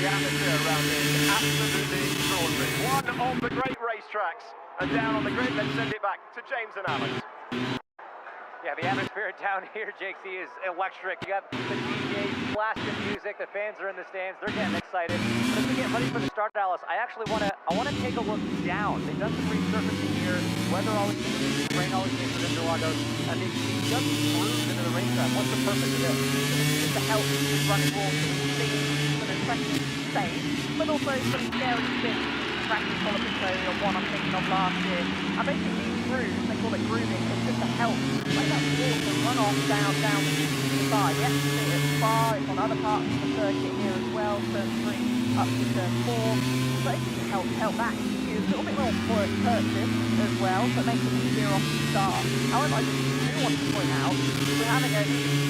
the atmosphere around here is absolutely extraordinary. One of the great racetracks, and down on the grid, let's send it back to James and Alex. Yeah, the atmosphere down here, Jake C, is electric. You got the DJs blasting music, the fans are in the stands, they're getting excited. But as we get ready for the start, Dallas, I actually want to take a look down. They've done some resurfacing here. Weather always changes, rain always changes in Interlagos, and they've just grooves into the racetrack. What's the purpose of this? It's to help running rules, so we see some impressive saves, but also some scary spins. Practice qualification, the one I'm thinking of last year. And basically these grooves, they call it grooming, it's just to help let that water run off down the side. You actually see it at Spa, it's on other parts of the circuit here as well, turn 3 up to turn 4. But it just help that. It's a little bit more purchase as well, so it makes it easier off the start. However, I just do want to point out, we're having a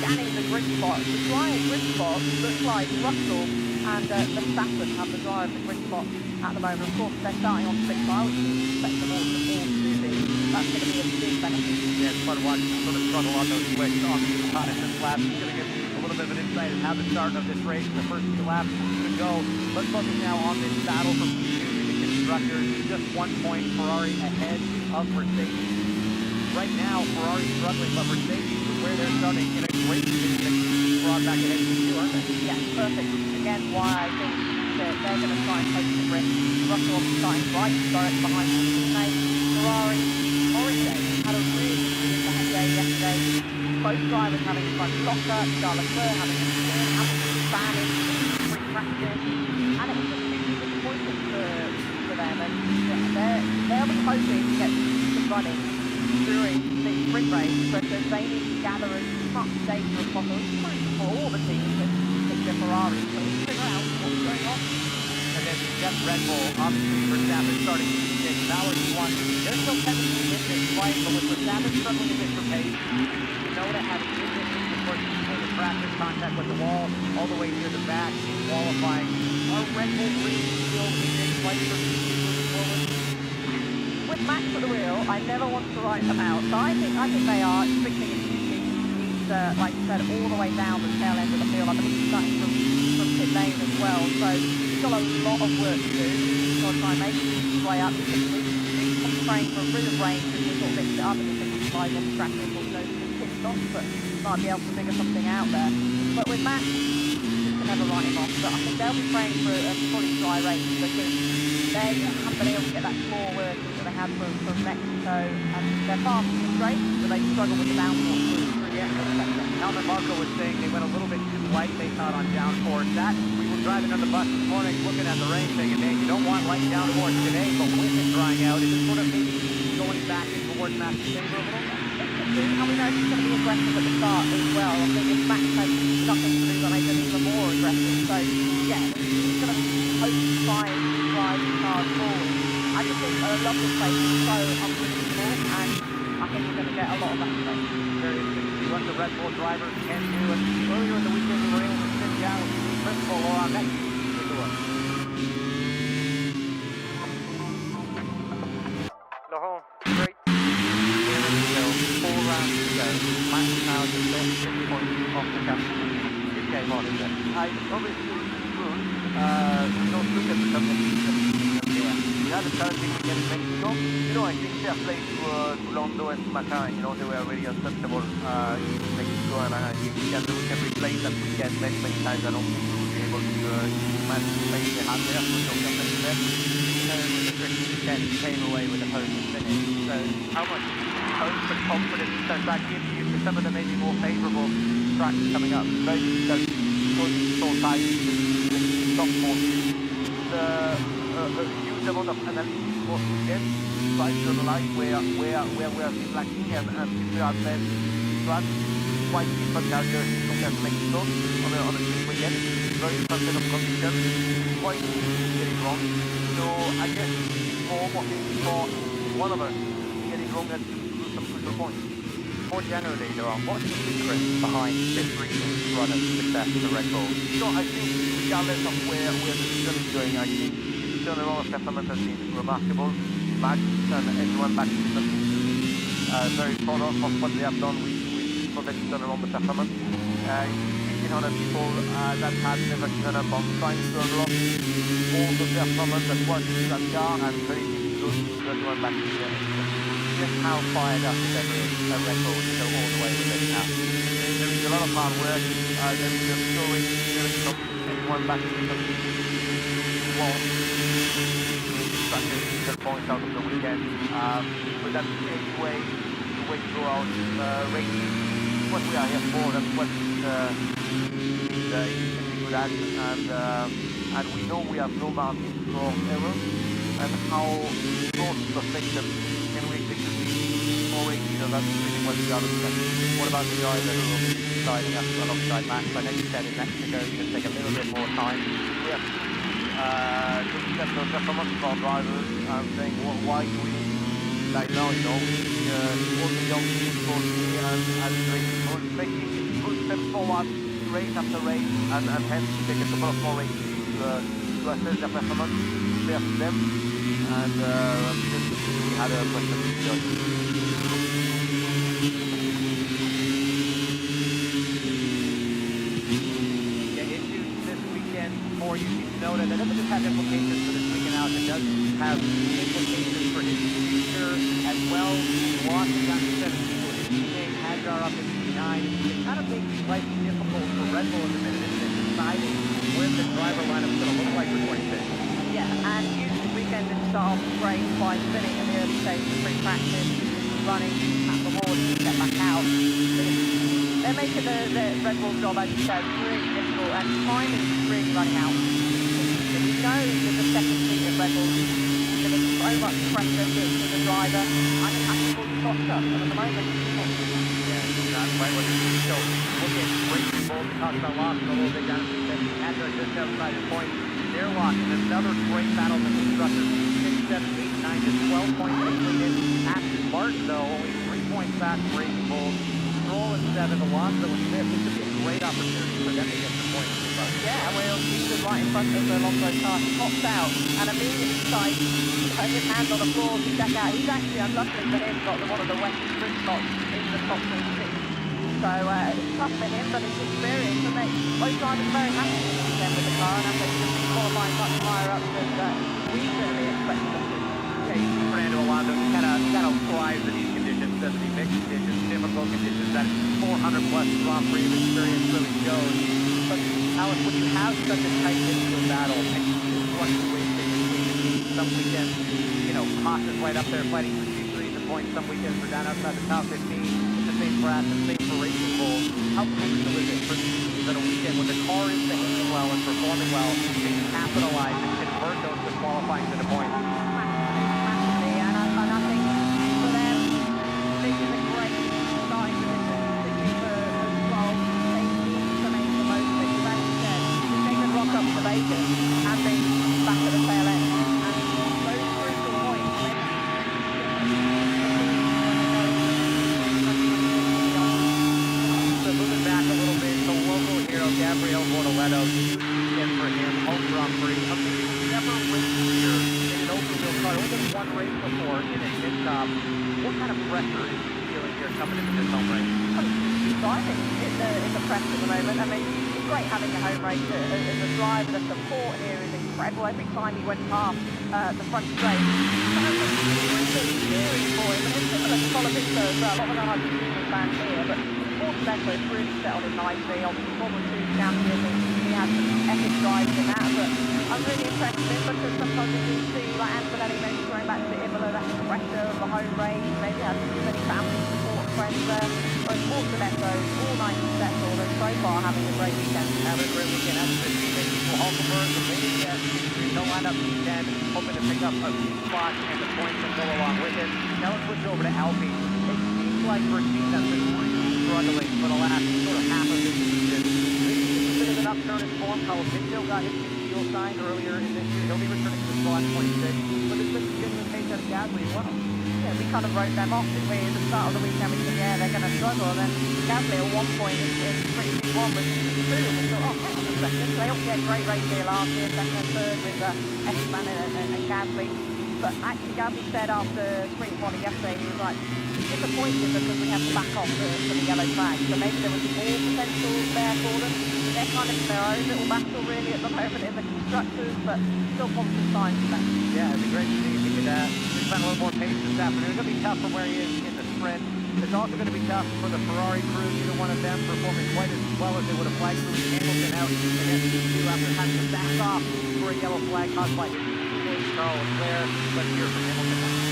scanning the grid spots. The dry grid spots looks like Russell and Verstappen have the dry of the grid spots at the moment. Of course, they're starting on 6 miles, which we expect them all to be. That's going to be a big benefit. Yeah, it's fun to watch them sort of struggle on those switches on the reconnaissance laps. It's going to give a little bit of an insight into how the start of this race, the first few laps, could go. Let's focus now on this battle for P2 in the constructors. Just 1 point, Ferrari ahead of Mercedes. Right now, Ferrari's struggling, but Mercedes is where they're starting in a great position. Brought back ahead of P2, aren't they? Yeah, perfect. Again, why I think that they're going to try and take the grip. Russell starting right direct behind Ferrari. Morrissey had a really bad day yesterday. Both drivers having front blocker, Charles Leclerc having a spin, Hamilton banning, Prix practice, and it was just really disappointing for them. And they'll be hoping to get some running during the sprint race, but they need to gather as much data as possible. It's crucial for all the teams, particularly Ferrari, so we figure out what's going on. And then Jeff Red Bull, obviously Verstappen starting to get Ballard one. There's still chemistry in this fight, but with Verstappen struggling a bit for pace, you know that having good distance, of course, the practice contact with the wall, all the way near the back, qualifying. Are Red Bull really still in this fight for moving forward? With Max at the wheel, I never want to write them out. So I think they are. Especially in he's like you said, all the way down the tail end of the field. I believe he's starting from pit lane as well. So he's got a lot of work to do. He's got to try and make his way up. He's praying for a bit of rain to sort of mix it up, and he's thinking slide on the track and sort of knows his pit stop, but might be able to figure something out there. But with Max, you can never write him off. But I think they'll be praying for a fully dry race because they haven't been able to get that floor working that they had from Mexico, and they're fast in the straight, but they struggle with the downforce through the extra sector. Helmut Marko was saying they went a little bit too light, they thought, on downforce. That, we were driving on the bus this morning, looking at the rain, thinking, man, you don't want light downforce today, but with it drying out, is it sort of maybe going back towards Max's favor a little bit? And we know he's going to be aggressive at the start as well. I think if Max has nothing to do, they'll make them even more aggressive. So, yeah, he's going to hope to try and drive the cars forward. I just think a lot of this place is so unpredictable, and I think we're going to get a lot of that today. Very interesting to see what the Red Bull drivers can do. And earlier in the weekend, we were able to sit down with the principal on that. Take a look. Laurent, great. Here we go. 4 rounds to go. Max now just 6 points off the cap. Good game on, isn't it? Obviously, good. We don't look at the competition. Yeah, the challenging weekend in Mexico. You know, I think fair play to Lando and Macan. You know, they were really unstoppable in Mexico, and I think we can replace that weekend many times. I don't think we will be able to match the pace they had there, so don't come to them. With the tricky weekend, came away with a podium finish. So how much hope and confidence does that give you for some of the maybe more favourable tracks coming up? Very difficult, so tight, the top forces. A huge amount of analysis for weekend, trying to analyze where we are still lacking and if we are best tracks, quite different characteristics compared to Mexico on a quick weekend. Very different set of conditions, quite easy to get it wrong. So I guess for one of us getting wrong and to lose some crucial points. More generally, what's the secret behind this recent run of success for the Red Bull? So I think regardless of where the season is going, I think the turnaround of performance has been remarkable. Max and everyone back in the very proud of what they have done with so that turn around the performance. 1,500 people that had never given up on trying to unlock all the performance that was in that car and very difficult to Jadwal back here. Just how fired up is every Red Bull to go all the way with this now? There is a lot of hard work, there is a pure racing spirit from everyone back in the wall. The points out of the weekend, but that's anyway the way to go out racing. What we are here for, that's what is good at, and we know we have no margin for error, and how close to perfection can we execute more racing, and that's really what we are looking at. What about the driver who will be sliding up alongside Max? I know you said in Mexico it's going to take a little bit more time. We have looking at the performance of our drivers and saying, well, why do we like now, you know, all the young people here and making good steps forward race after race, and hence take a couple of more races to assess their performance, compare to them, and we had a question to judge. You need to know that it doesn't just have implications for this weekend out, it does have implications for his future as well. He lost down to 7 people. His teammate Hajar up in P9. It kind of makes life difficult for Red Bull at the minute in deciding where the driver lineup is going to look like for 26. Yeah, and usually the weekend did start off great by spinning in the early stages of Prix practice, running at the wall to get back out. They're making the Red Bull job, as you said, really difficult, and time is really running out. We know that the second seat of Red Bull is going to so much pressure to the driver, and it has to pull the shots up, and at the moment, that's right. What you see, so look at Racing Bull. We talked about Lawson a little bit down at the Andrew just outside his point. They're locked in another great battle with the constructors. 6, 7, 8, 9 to 12 points between it. Aston Martin, though, only 3 points back from Racing Bull. Stroll at 7, Alonso at 5. This could be a great opportunity for them to get some points. yeah, well, he's just right in front of Alonso's car. He pops out and immediately decides to put his hand on the floor to check out. He's actually, unluckily for him, got one of the wet sprint spots in the top 26. So it's tough for him, but it's experience, and both drivers are very happy with the car, and I think they'll be qualifying much higher up than we really expected them to. Yeah, you see Fernando Alonso kind of thrives in these conditions, doesn't he? Mixed conditions, difficult conditions, that 400 plus Grand Prix of experience really shows. But Alice, when you have such a tight midfield battle, and you see fluctuation between the teams, some weekends, you know, Haas is right up there fighting for Q3s and points, some weekends are down outside the top 15. It's the same for Aston, same for Racing Bull. How crucial is it for these teams on a weekend when the car is behaving well and performing well to capitalize and convert those to qualifying to the points? Massively, and I think for them, this is a great starting position, particularly for 12. They need to make the most of it, because as you said, if they can rock up to Vegas and be back at the tail end, and those crucial points, So moving back a little bit, the local hero, Gabriel Bortoleto, huge weekend for him, home Grand Prix. He's never raced here in an open wheel car, only done one race before in a pit stop. What kind of pressure is he feeling here coming into this home race? exciting in the press at the moment. I mean, it's great having a home race as a driver. The support here is incredible. Every time he went past the front straight, really cheering for him. And it's similar to Colavinto as well. A lot of them are Argentinian fans here, but Portugal has really settled in nicely. Obviously, Moto2 champion, and he had some epic drives in that. But I'm really impressed with him because sometimes you do see, like Antonelli maybe going back to Imola, that pressure of the home race, maybe has too many family support friends there. Whereas Portugal, all nice and settled, and so far having a great weekend. Having a great weekend. As the teammates will Hulkenberg, the leading guest, he'll line up P10, hoping to pick up a few spots and the points that go along with it. Now let's switch over to Alpine. It seems like for a team that's been really struggling for the last sort of half of this season. This is a bit of an upturn in form. Colavinto got his deal signed earlier in this year. He'll be returning to the squad 26, but there's been some genuine pace out of Gasly as well. Yeah, we kind of wrote them off, didn't we, at the start of the weekend? We said, yeah, they're going to struggle. And then Gasly at one point in Prix One was through, and we thought, oh, hang on a second. They obviously had a great race here last year, second and third with Esteban and Gasly. But actually, Gasly said after Prix One yesterday, he was like, disappointed because we had to back off for the yellow flag. So maybe there was more potential there for them. they're kind of in their own little battle really at the moment in the constructors, but still positive signs for them. Yeah, it'd be great to see if he could spend a little more pace this afternoon. It's going to be tough from where he is in the sprint. It's also going to be tough for the Ferrari crew, either one of them performing quite as well as they would have liked. Lewis Hamilton out in SC2 after having to back off for a yellow flag caused by his teammate Charles Leclerc. Let's hear from Hamilton now.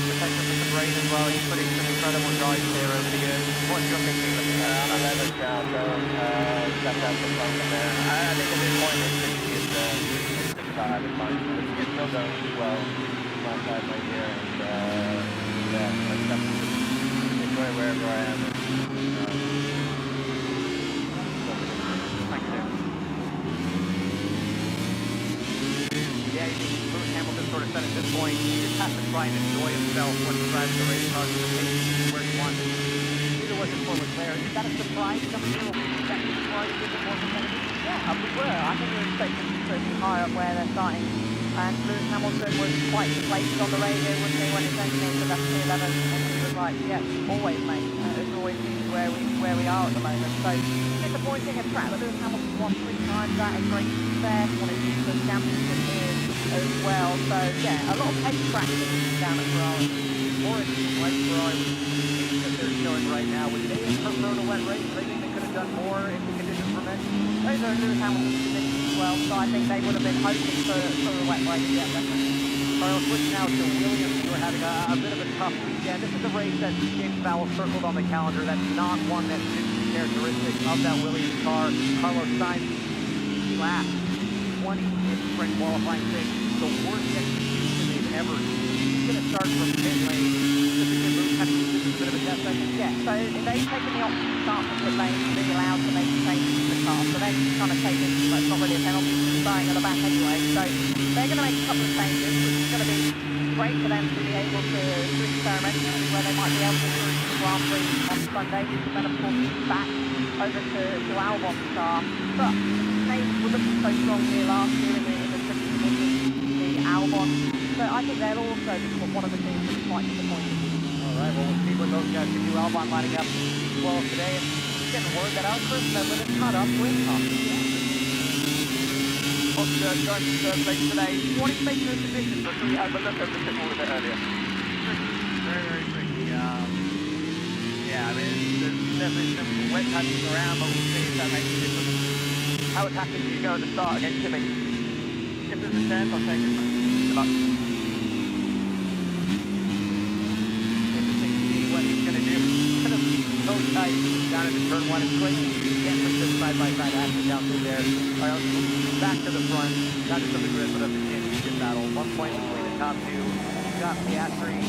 Potential for some rain as well. He's putting some incredible drives here over the years. What's your opinion of it? On 11th now, so got that some fun there. I think at this point it's the car having fun. It's still going well my side right here, and yeah, let's enjoy wherever I am. Thank you. Yeah, you think Lewis Hamilton sort of said at this point, he just has to try and enjoy himself when he drives the race car to the pace where he wants it. Neither was it for Leclerc. Is that a surprise coming in? Or was that a surprise a bit more competitive? Yeah, we were. I think we were expecting to be higher up where they're starting. And Lewis Hamilton was quite deflated on the radio, wasn't he, when it came into that P11, and he was like, yeah, always, mate. It's always been where we are at the moment. So disappointing a track that Lewis Hamilton won 3 times at a great success, wanted to use the championship here as well. So yeah, a lot of pace practice down at Ferrari. Or it's like Ferrari that they're showing right now. Would they have preferred a wet race? Do they think they could have done more if the conditions were meant? Those are Lewis Hamilton's conditions as well, so I think they would have been hoping for a wet race, yeah, definitely. Carlos, switching now to Williams, who are having a bit of a tough weekend. This is a race that James Vowell circled on the calendar. That's not one that fits the characteristics of that Williams car. Carlos Sainz, last 20 in sprint qualifying six, the worst execution they've ever seen. He's going to start from pit lane. This is a bit of a test, I think. Yeah, so they've taken the option to start from pit lane to be allowed to make changes to the car. So they're kind of taking, well, it's not really a penalty, it's starting at the back anyway. So they're going to make a couple of changes, which is going to be great for them to be able to experiment where they might be able to do the Grand Prix on Sunday, and then of course back over to Albon's car. But they were looking so strong here last year in the tricky conditions, the Albon. So I think they'll also be one of the teams that's quite disappointed. All right, well, we'll see what those guys can do. Albon lining up 12 today, and getting word that Chris Medlin is caught up with Oscar going to third place today. What is making the position for we overlooked over the a little bit earlier? Very, very tricky. Yeah, I mean, there's definitely some wet patches around, but we'll see if that makes a difference. How attacking do you go at the start against Jimmy? If there's a chance, I'll take it. Good luck. Interesting to see what he's going to do. Kind of so tight down into turn one. It's great to get from this side-by-side action down through there. All right, let's back to the front, not just of the grid, but of the championship battle. 1 point between the top two. You've got Piastri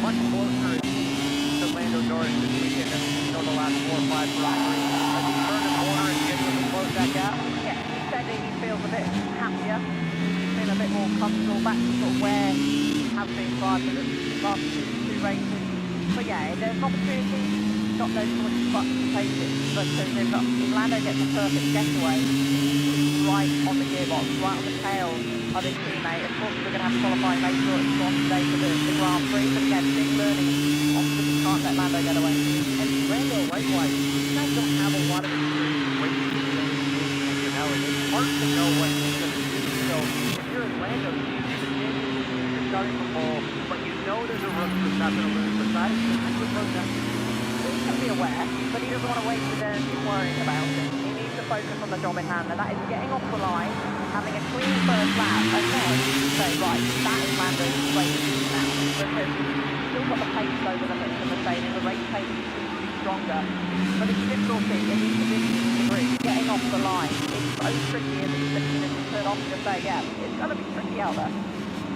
much closer to Lando Norris this weekend than we know the last 4 or 5 Grand Prix. Has he turned a corner and been able to close that gap? Yeah, he said he feels a bit happier, he's been a bit more comfortable back to sort of where he has been prior to the last 2 races. But yeah, there's an opportunity, not no choice but to take it. But if Lando gets a perfect getaway, right on the gearbox, right on the tail of his teammate. Of course, we're going to have to qualify and make sure it's on today for the Grand Prix. But again, big learning. Obviously, we can't let Lando get away. And Lando, likewise, you guys don't have a lot of experience racing the you know, and it's hard to know what he's going to do. So if you're in Lando, you're starting from pole, but you know there's a rookie who's not going to lose beside him. How do you approach that? He's going to be aware, but he doesn't want to waste his energy worrying about it. He needs to focus on the job in hand, and that is getting off the line, having a clean first lap, and then say, right, that is Lando's way to do now. Because he's still got the pace over the Mercedes, the race pace needs to be stronger. But it's difficulty in these conditions to degree, getting off the line. It's so tricky in these conditions to turn off and say, yeah, it's going to be tricky out there.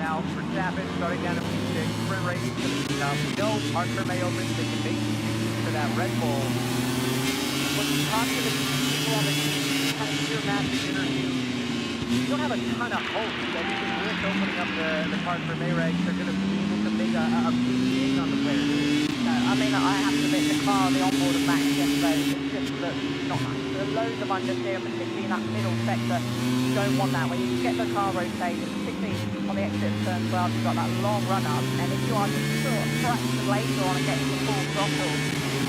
Now, Verstappen starting down at P6, sprint race is going to be tough. We know Arthur may open, they can make to that Red Bull. When you talk to the people on the team, kind of hear Matt's interview, you don't have a ton of hope that even with opening up the card for Mayrags, they're going to be able to make a big gain on the players. I mean, I have to admit, the car, the onboard of Max yesterday, it just looks not nice. There are loads of understeer, particularly in that middle sector. You don't want that. When you get the car rotated, particularly on the exit of turn 12, you've got that long run-up, and if you are just sort of fraction later on and getting the full throttle,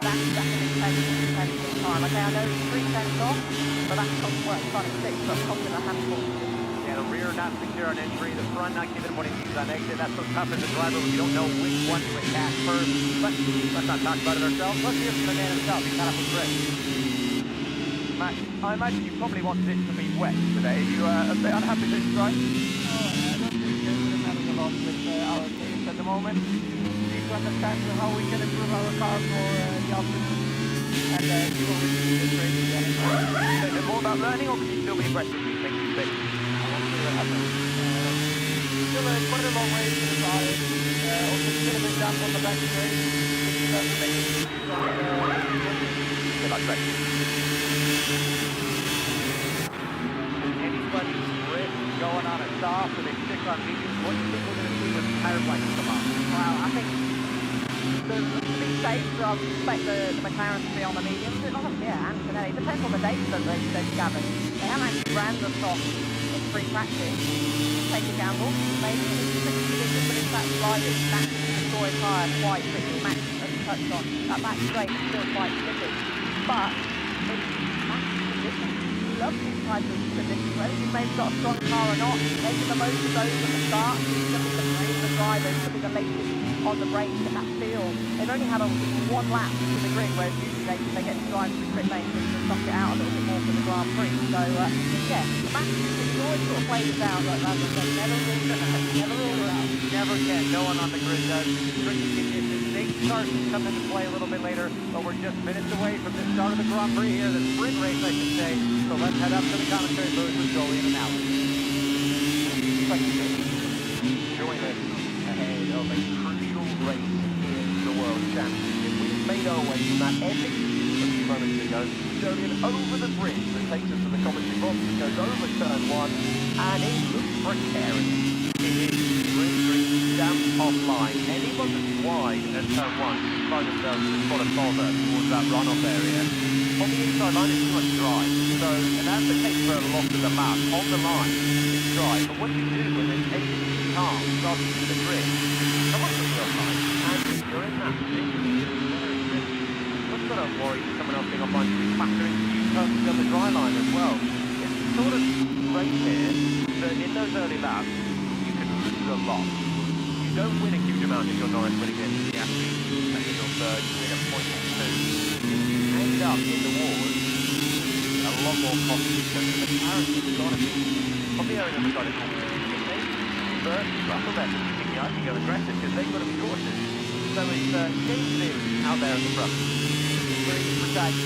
that's an intense time. Okay, I know it's 3 tenths off, but that's not where it's starting six, so it's costing a handful. Yeah, the rear not secure on entry, the front not giving what he needs on exit. That's so tough as a driver when you don't know which one to attack first. But let's not talk about it ourselves. Let's hear from the man himself. He's not up with Prix. Matt, I imagine you probably wanted it to be wet today. Are you a bit unhappy with this drive? I don't think we're having a lot with our teams at the moment. We need to understand how we can improve our car for the afternoon. And we will repeat this race again. So is it more about learning, or can you still be aggressive, do you think, you think? I won't see what happens. Still quite a long race to the side. Also a little bit down on the back straight. Which doesn't make it easy Good luck, Greg. Anybody's wrist going on a soft or they stick on mediums, what do you think we're going to see when the tire blanks come off? Well, I think to be safe, so I expect the McLaren to be on the mediums. And today, it depends on the dates that they've gathered. They haven't actually ran the stock in free practice. Take a gamble. Maybe they just put in that sliding, that destroy tyre quite quickly. Max has touched on. That back straight is still quite slippy. But it's Max's position. He loves these types of positions. Whether you've maybe got a strong car or not, making the most of those at the start. He's going to be the brave of the drivers, to be the latest on the break in that field. They've only had one lap to the grid, whereas usually they get to drive through pit lane to knock it out a little bit more for the Grand Prix. So, yeah, Max, you can always sort of play this out, like as I said, never rule it out. Never can. No one on the grid does. Tricky conditions. Safety cars can come into play a little bit later, but we're just minutes away from the start of the Grand Prix here, the sprint race, I should say. So let's head up to the commentary booth with Jolie and Alex. Join us ahead of a crucial race in the World Championship. We've made our way from that epic a few moments ago. Julian over the bridge that takes us to the commentary box, goes over turn one, and it looks precarious. It is green, damp offline. Anyone that's wide at turn one should find themselves in spot of bother towards that runoff area. On the inside line, it's too much dry. So, and that's the case for a lot of the lap. On the line, it's dry. But what do you do when there's 8 cars starting to the grid? Someone's going to be offline. And if you're in that position, it's very risky. You've got to worry that someone else being offline could be factoring you perfectly on the dry line as well. It's the sort of race here that in those early laps, you can lose a lot. You don't win a huge amount if you're Norris winning against the athlete. Second or third, you win a point or two. End up in the wars, a lot more costly. So the McLaren has got to be probably owing them a side of competition. First, Russell there can be I can go aggressive because they've got to be cautious. So it's James Dean out there at the front. Very precise.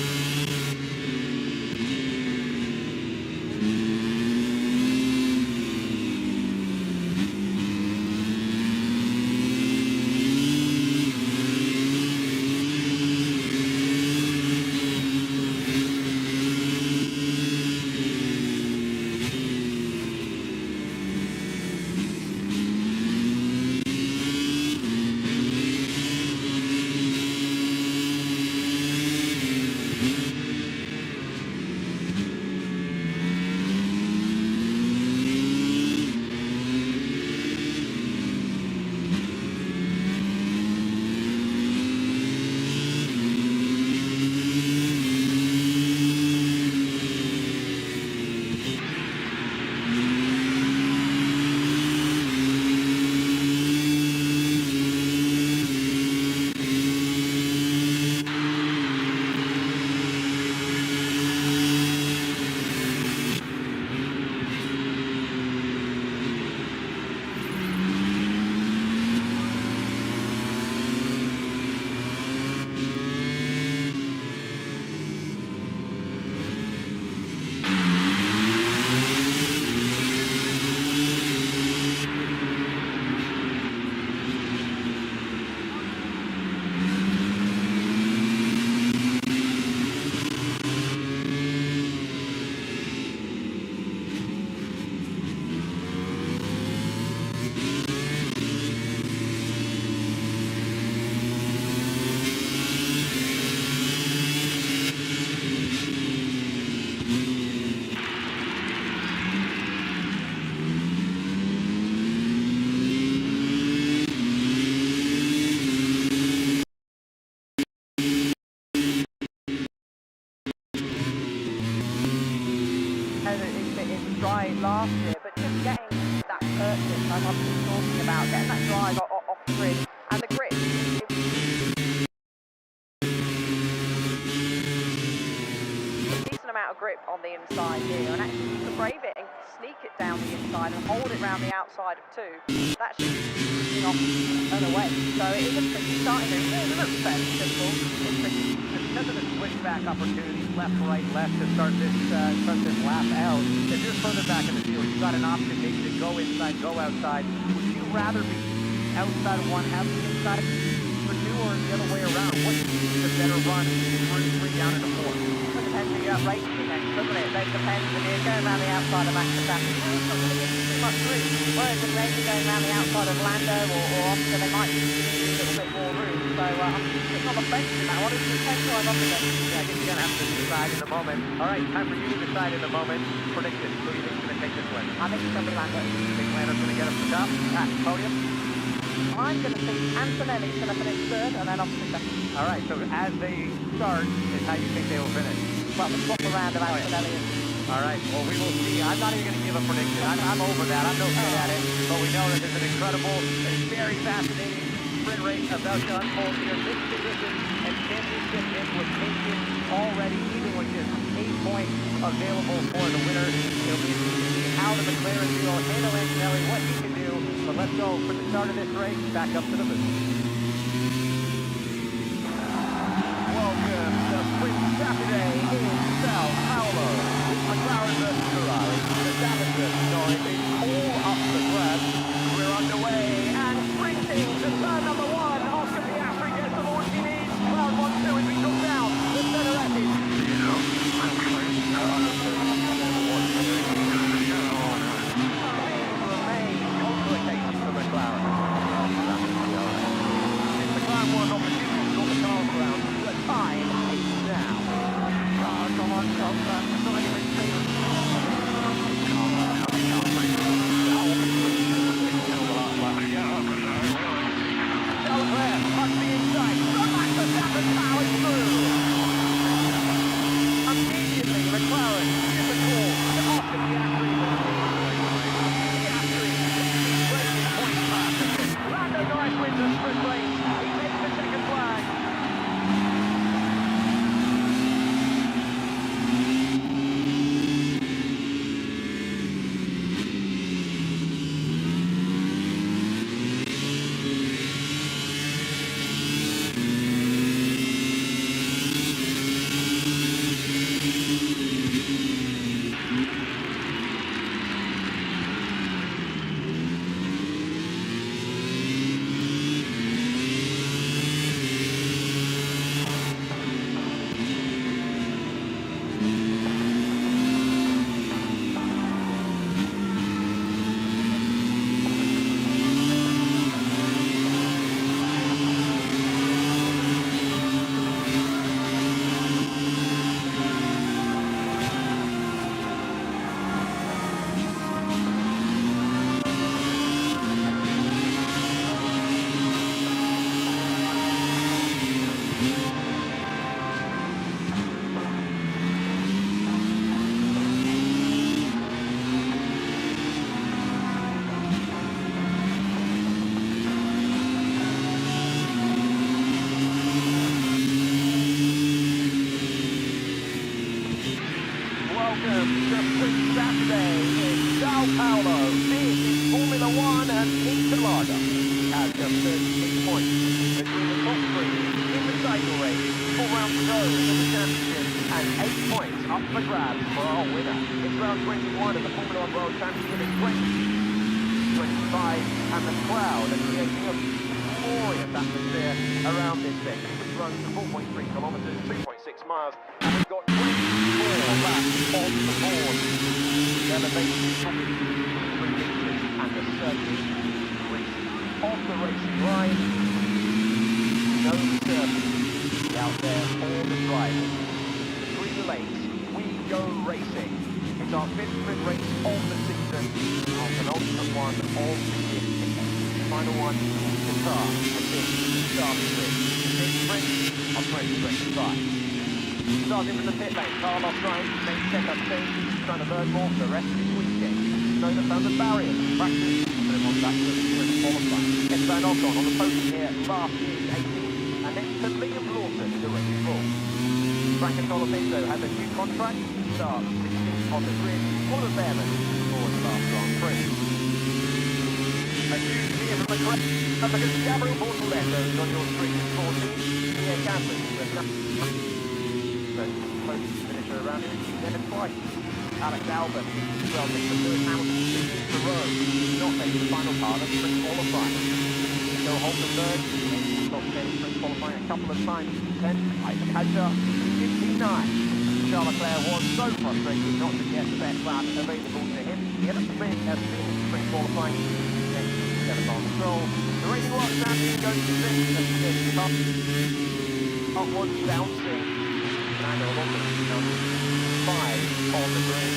last year, but just getting that purchase, like I've been talking about, getting that drive off the grid, and the grip, decent amount of grip on the inside here, and actually you can brave it and sneak it down the inside and hold it round the outside of 2. That should be off and away. So it is a tricky starting route. It looks fairly simple. It's tricky. Because of the switchback opportunities, left, right, left to start this lap out, if you're further back in the field, you've got an option maybe to go inside, go outside. Would you rather be outside of 1, have the inside for 2, or the other way around? What do you think is a better run through 3 down into 4? It depends who you're racing next, doesn't it? It depends if you're going around the outside of Max Verstappen. It's not going to give you too much room. Whereas if maybe going around the outside of Lando or Oscar, they might give you a little bit more room. So I'm sitting on the fence in that one. It's the same time up again. Yeah, I guess you're going to have to decide in the moment. All right, time for you to decide in the moment. Prediction. Who do you think is going to take this win? I think it's going to be Lando. You think Lando's going to get up the top? Podium? I'm going to think Antonelli's going to finish 3rd and then obviously 2nd. All right, so as they start is how you think they will finish. Well, the swap around of Antonelli is... All right, well, we will see. I'm not even going to give a prediction. I'm over that. I'm no good at it. But we know that there's an incredible and very fascinating sprint race about to unfold here. This position and championship in was taken already, even with just 8 points available for the winner. It'll be interesting to see how the McLaren will handle Antonelli, what he can do. But let's go for the start of this race back up to the booth. Welcome to Sprint Saturday in Sao Paulo. It's McLaren versus Ferrari. The Verstappen Norris is all up for grabs. We're underway and sprinting to turn number 1. Oscar Piastri gets the launch he needs. Round 1-2 has been took down. The center exit. Remains complicated for McLaren. McLaren won an opportunity to the car ground. The time is now. Oh, come on, Chopper. It's not even Leclerc must be inside. Max Verstappen powers through. Immediately, McLaren gives a call to Oscar Piastri. Piastri breaking point pass. Lando Norris wins the sprint race. He takes the second flag. Welcome to Sprint Saturday in Sao Paulo. This is Formula 1 and Peter Lager. He has just 36 points between the top 3 in the title race, 4 rounds to go in the championship, and 8 points up for grabs for our winner. It's round 21 of the Formula 1 World Championship in 2025, and the crowd are creating a glorious atmosphere around this thing, which runs to 4.3 kilometres, 2.6 miles, and we've got 24 laps on the board. The elevation is 3 meters and the circuit on the racing line. No certainty out there for the drivers. Between the lanes, we go racing. It's our 5th sprint race of the season, our penultimate one of the year. Final one, Qatar, and this starting grid. This sprint of 2025. Starting from the pit lane, Carlos Sainz, main setup change, trying to learn more for the rest of his weekend. Tsunoda found the barrier. Practice, put him on back to the sprint qualifying. Esteban Ocon on the podium here, last year's 18th, and next to Liam Lawson in the race 4. Franco Colapinto has a new contract, starts 16th on the grid, all of Behrman for the last Grand Prix. A huge here from the correct, and because Gabriel Bortoleto is on your screen is 14, Pierre Gasly, podium finisher around here, then twice. Alex Albon, well, Mr. Lewis Hamilton, 2 years in a row, not making the final part of sprint qualifying. So Hulkenberg, top 10 sprint qualifying a couple of times, 10, Isaac Hadjar, 59. Charles Leclerc was so frustrated not to get the best lap available to him. He had a sprint qualifying, next to Esteban Stroll. The Racing World Champion goes to 6th, and Jimmy Hunt was bouncing. Fernando Alonso 5 on the grid.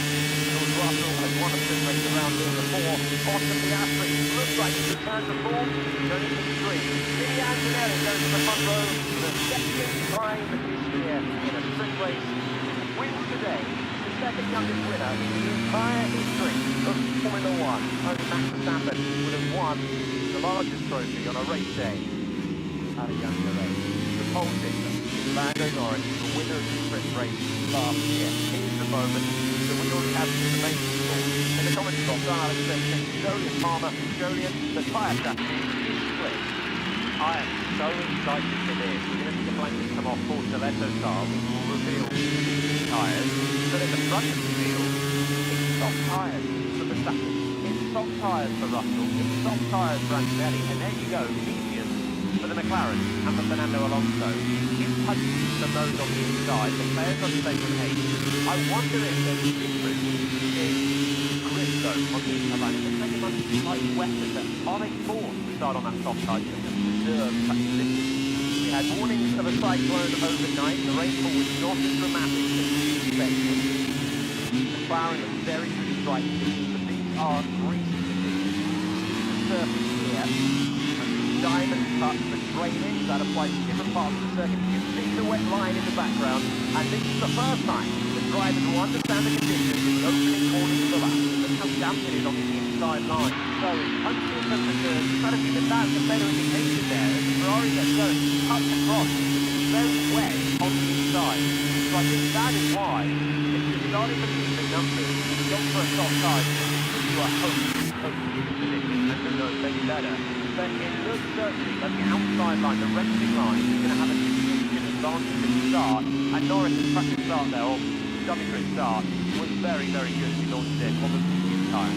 George Russell has won a sprint race around here before. Austin Piastri looks like he's returned to form. Going into the 3. Kimi Antonelli goes to the front row for the second time this year in a sprint race. Wins today, the second youngest winner in the entire history of Formula 1. Only Max Verstappen would have won the largest trophy on a race day at a younger age. The pole sitter, Lando Norris, the winner of the sprint race last year. Here's the moment that we already have in the main sport. In the commentary box, Alex saying, Jolyon Palmer, Jolyon, the tyre strategy is split. I am so excited for this. We're going to see the blankets come off Portoletto style, which will reveal tyres. But at the front of the field, it's soft tyres for Verstappen. It's soft tyres for Russell. It's soft tyres for Antonelli. And there you go, medium for the McLaren and for Fernando Alonso. It's touching the nose on the inside. The players are staying with Hayes. I wonder if there's a difference in grip though on the inside line. If they're taking much slightly wetter, are they forced to start on that soft tyre to preserve such conditions? We had warnings of a cyclone overnight. The rainfall was not as dramatic as we expected. McLaren looks very striking, but these are greasy conditions. The surface here, diamond cut for drainage that applies to different parts of the circuit. You can see the wet line in the background, and this is the first time the drivers will understand the conditions in the opening corners of the lap. Look how damp it is on the inside line. So it's punchy in temperatures. Try to think that that's a better indication there. As the Ferrari gets going, cuts across. It's very wet on the inside. So I think that is why, if you're starting to see the numbers, not for a soft tire, you are hoping to predict, and who knows, maybe better. But it looks certainly that the outside line, the racing line, is going to have a significant advantage at the start. And Norris's practice start there, or dummy grid start, was very, very good. He launched it on the medium tyre.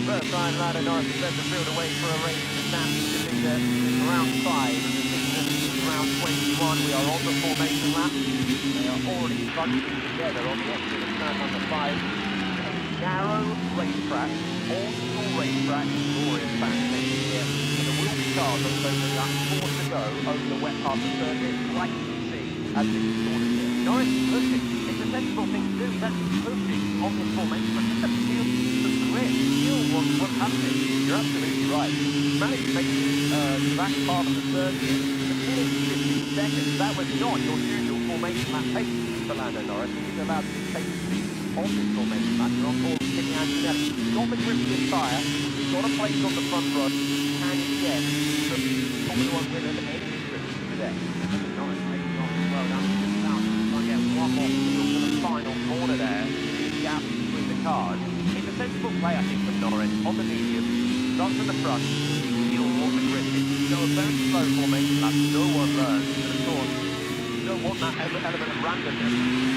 First time Lando Norris has led the field away for a race in the championship leader in round 5 of the season. Round 21, we are on the formation lap. They are already bunched together on the exit of turn number 5. A narrow racetrack, old-school racetrack, glorious fascination here. And the Wilkie cars are only lap 4 to go over the wet part of the circuit, like you can see as this is sorted here. Norris is pushing. It's a sensible thing to do. He's actually pushing on this formation, but just a feel the grid. Feel what's happening. You're absolutely right. Managed to make the back part of the circuit in 15 seconds. That was not your usual formation lap pace for Lando Norris. He's allowed to take the lead on this formation lap. You're on board with Kimi Antonelli. He's got the grip of his tyre. He's got a place on the front row. Can he get the Formula 1 winner of any trip today? Norris takes off well down to the south. Trying to get one more to the final corner there. Big gap between the cars. It's a sensible play, I think, from Norris on the medium. Starts from the front. He'll walk the grip. So a very slow formation lap. No one learns. And of course, you don't want that element of randomness.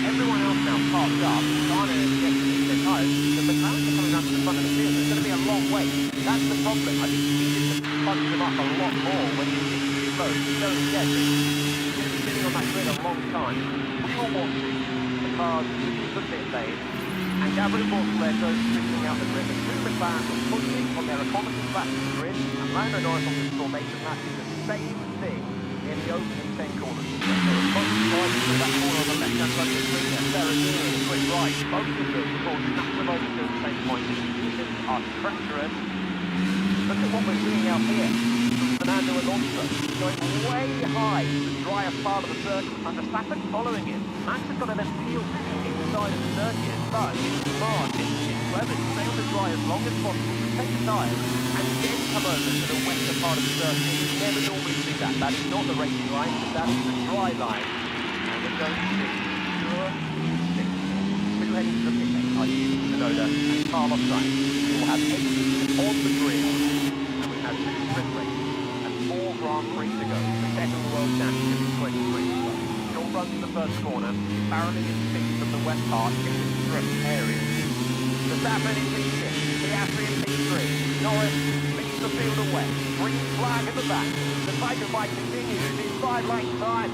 Everyone else now parked up, trying to get to their tyres. The McLarens are coming around to the front of the field. It's going to be a long wait. That's the problem. I think you needed to punch them up a lot more when you see too slow. You don't get it. You're going to be sitting on that grid a long time. We were watching the cars leaving the pit lane, and Gabriel Bortoleto switching out the grid. The two McLarens were pushing on their reconnaissance back to the grid, and Lando Norris on this formation lap did the same thing in the opening 10 corners. So the front side to that corner on the left-hand side of the screen there, Ferrari and the quick right. Both of them, of course, snap them over to the same point. The conditions are treacherous. Look at what we're seeing out here. Fernando Alonso going way high to the driest part of the circuit, and Verstappen following him. Max has got an appeal. It's side of the circuit, but it's smart, it's clever to stay on the dry as long as possible, take the tyres, and then come over to the western part of the circuit. You never normally see that. That is not the racing line, that is the dry line. And we're going to see pure six. Two heading to the pit lane are Tsunoda and Carlos Sainz. We will have 8 on the grid, and we have 2 sprint races and 4 Grand Prix to go. The second World Championship in 2020. Short runs in the first corner, barreling into pits from the west part in the strip area. Verstappen in P6, Piastri in P3, Norris leads the field away, green flag at the back. The cycle fight continues in 5 lanes time.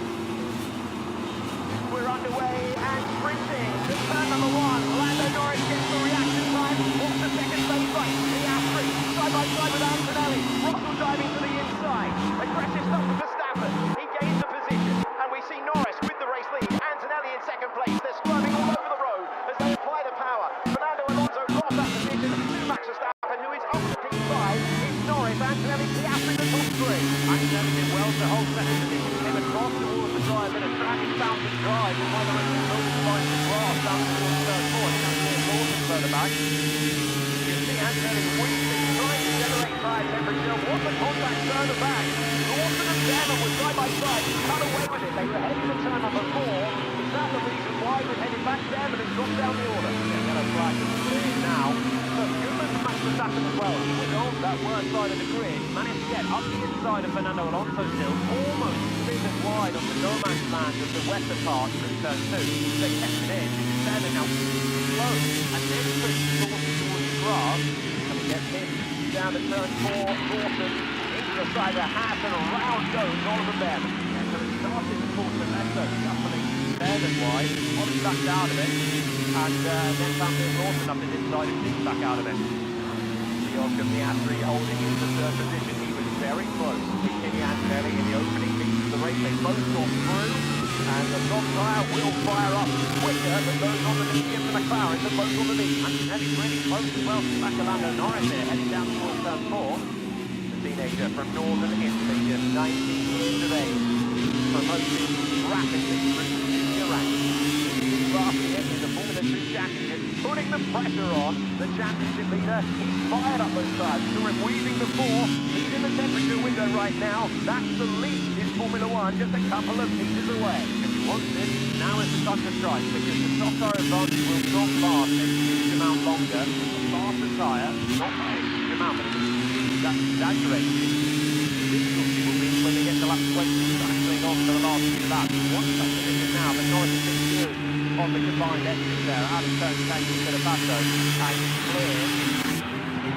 We're underway and sprinting to turn number 1. Lando Norris gets the reaction time. What's the second stage like? Piastri side by side with Antonelli. Russell diving to the inside. Aggressive stuff with Verstappen. He gains the position, and we see Norris with the race lead. Antonelli in second place. They're swerving all over the road as they apply the power. Fernando Alonso lost that position to Max Verstappen, who is up to P5. It's Norris, Antonelli, Piastri the top 3. Antonelli did well to hold second position. Came across towards the drive in a traffic bounce drive. And one of the racing roads finds the grass down towards third course. That's near Lawson further back. You see Antonelli weaving, trying to generate tyre temperature. Was the contact further back? Lawson and Denham were side by side. Cut away with it. They were heading to turn number 4. Is that the reason why we're heading back? Denham has dropped down the order. Yellow flag is clear now. So Goodman and Max Verstappen as well. He was on that worst side of the grid. Managed to get up the inside of Fernando Alonso still. Almost spin it wide on the no man's land of the western part through turn 2. They kept it in. Denham now slow. And then push towards the grass. And we get him down to turn 4. Lawson into the side of the hat, and around goes Oliver Behrman. Yeah, so it started to pull to the left, shuffling Behrman wide. Ollie backed out of it. And then found Lawson up his inside and Dick back out of it. Oscar Piastri holding in the third position. He was very close to Kimi Antonelli in the opening piece of the race. They both got through, and the top tyre will fire up quicker than those on the medium and McLaren. They're both on the lead. Antonelli's really close as well to back Lando Norris there, heading down towards turn 4. The teenager from northern Italy, just 19 years of age, promoted rapidly through the junior ranks. Drafting it in the Formula 2 Championship, putting the pressure on the championship leader. He's fired up those tyres. Saw him weaving before. He's in the temperature window right now. That's the lead in Formula 1, just a couple of meters away. If he wants this, now is the time to strike, because the soft tyre advantage will not last a huge amount longer. A faster tyre, not by a huge amount, but that's exaggerated. The difficulty will be when they get to lap 20, battling on for the last few laps. One such position now, but Norris is in good on the combined exit there. Out of turn 10 to the Passo, and clear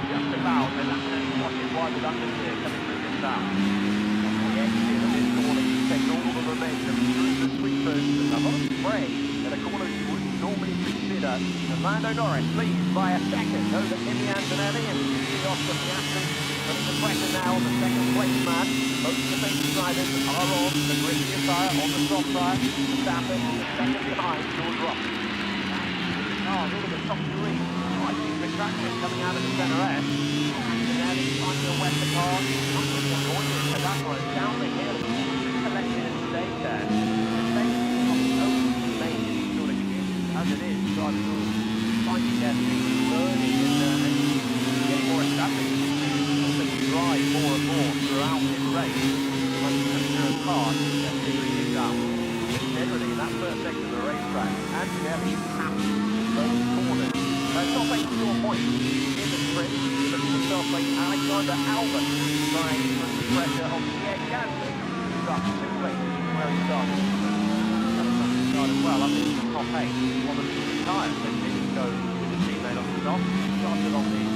just about, and that's watching wide with understeer coming through this down. The exit of this corner, you take all the momentum through the sweepers, and a lot of spray at a corner you wouldn't normally consider. And Lando Norris leads by a second over Kimi Antonelli and Oscar Piastri. Putting the pressure now on the second place man. Both the defensive riders are on the grittier tyre, on the soft tyre. Verstappen is second behind George Russell. Oh, look at the top 3. Quite retraction coming out of the centre S. Antonelli finding a western car. Not really avoiding to that one. Down the hill. Collected and stayed there. The same made sort of conditions as it is. Driving rules. Finding their feet, learning and getting more established. Drive more and more throughout this race. When you come to a car, they're figuring things out. Generally, in that first section of the racetrack, Antonelli is happy with those corners. Top 8 to your point in the sprint, looking at top 8 Alexander Albon trying to put the pressure on Pierre Gasly, who's up 2 places from where he started. Start as well, up into the top 8 on the tyres. They didn't go with the teammate on the top. Started on the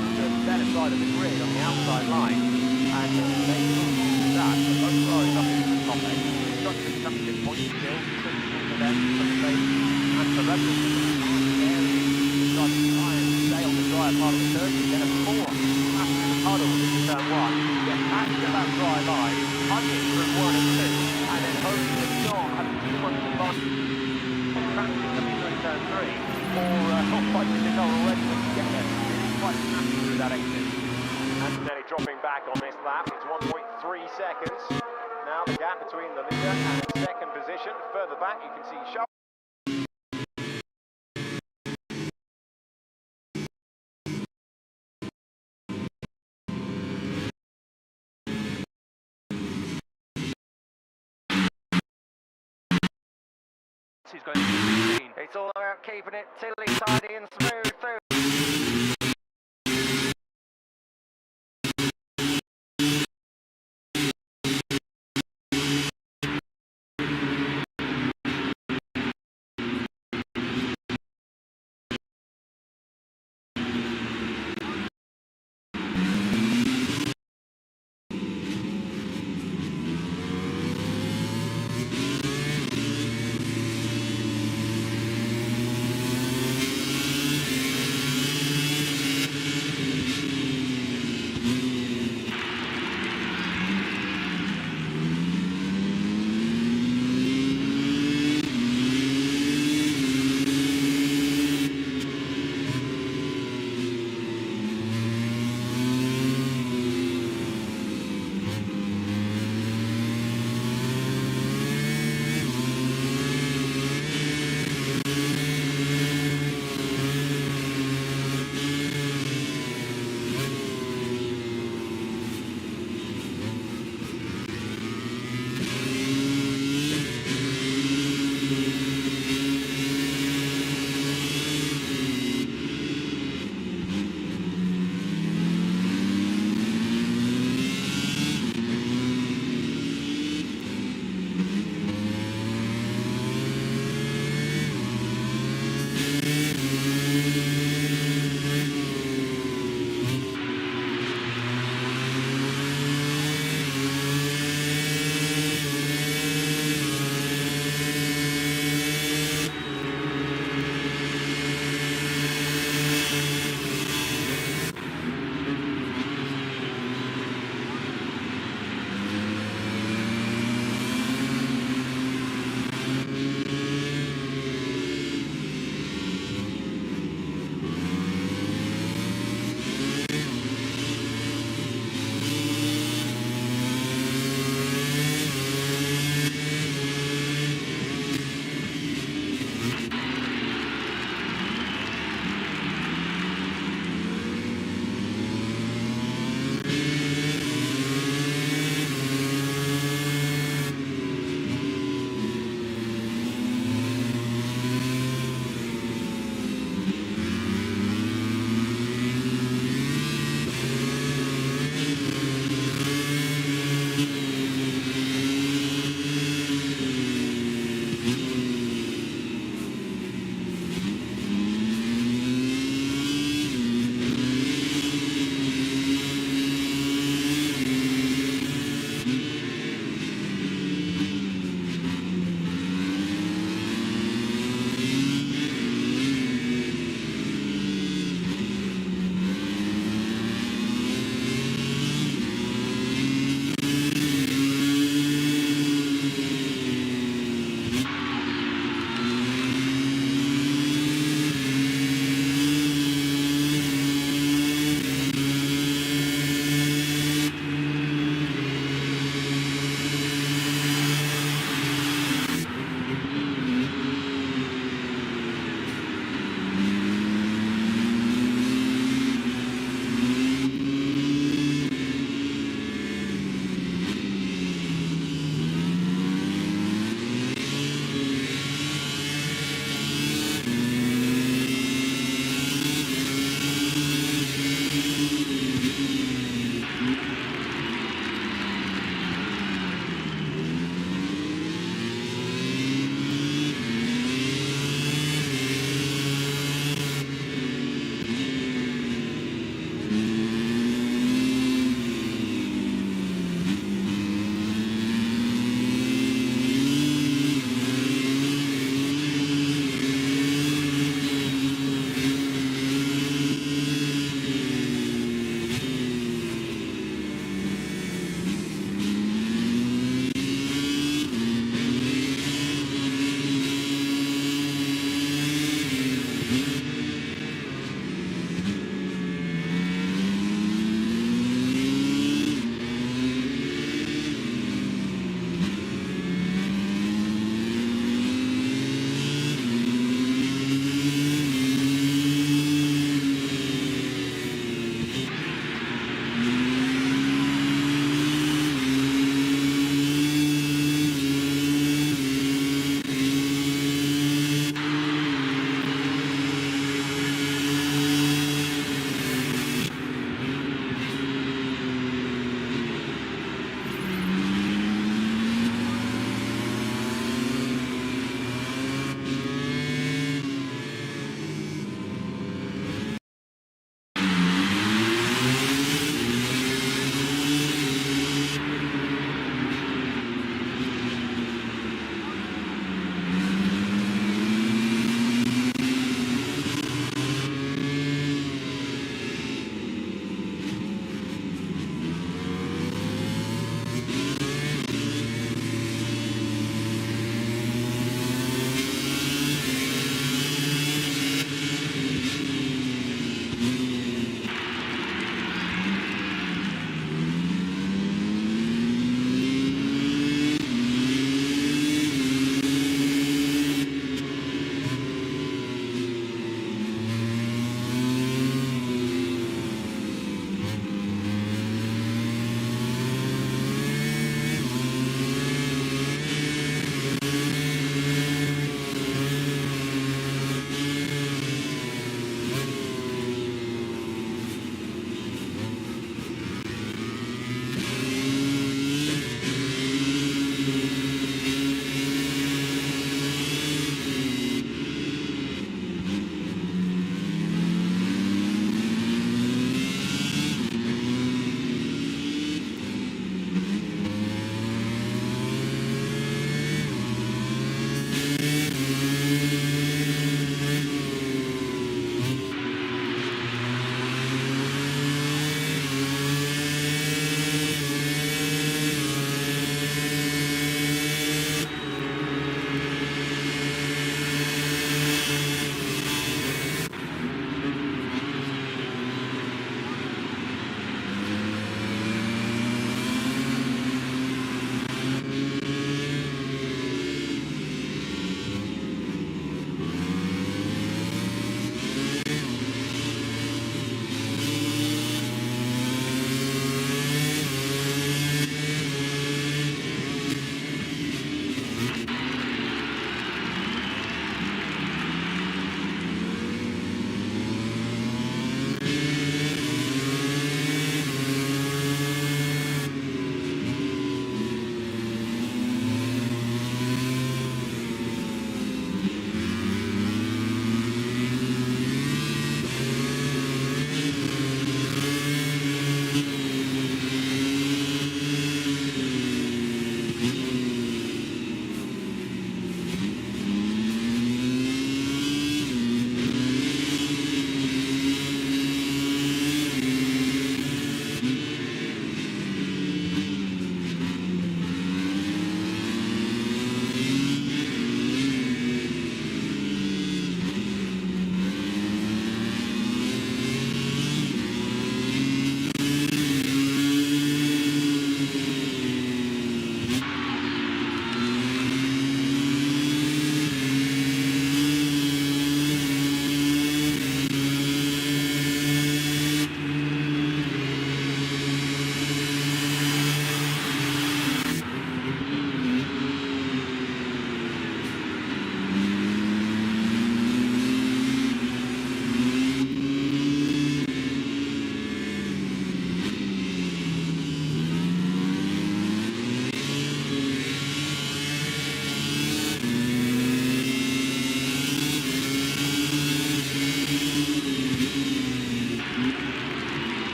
better side of the grid on the outside line, and they use that. So both riders up into the top 8. Constructors Championship points still, for them, for the same, and for Red Bull. Try and stay on the dry part of the circuit, get a 4 after the puddle into turn 1, get back to that dry line, hugging through 1 and 2, and then hoping to not have too much advantage. Practice coming through turn 3, or not quite in the car already when you get there. Quite snappy through that exit. Antonelli dropping back on this lap. It's 1.3 seconds. Now the gap between the leader and second position. Further back, you can see Shaw. is going to be 16. It's all about keeping it tilly, tidy and smooth through.